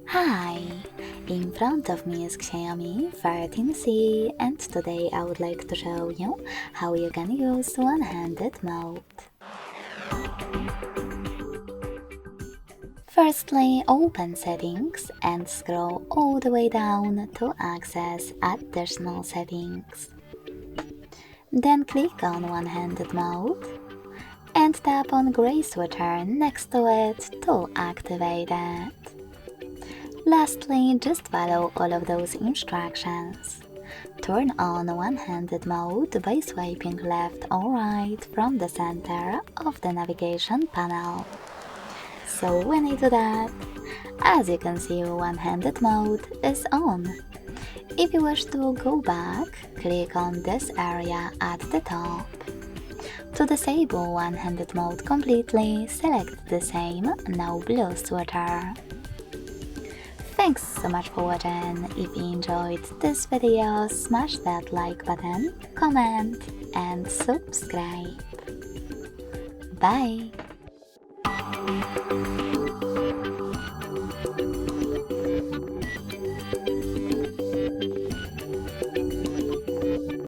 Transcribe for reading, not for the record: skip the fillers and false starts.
Hi! In front of me is XIAOMI 13C, and today I would like to show you how you can use one-handed mode. Firstly, open Settings and scroll all the way down to access additional settings. Then click on one-handed mode and tap on gray switcher next to it to activate it. Lastly, just follow all of those instructions. Turn on one-handed mode by swiping left or right from the center of the navigation panel. So when I do that, as you can see, one-handed mode is on. If you wish to go back, click on this area at the top. To disable one-handed mode completely, select the same no blue switcher. Thanks so much for watching. If you enjoyed this video, smash that like button, comment and subscribe. Bye!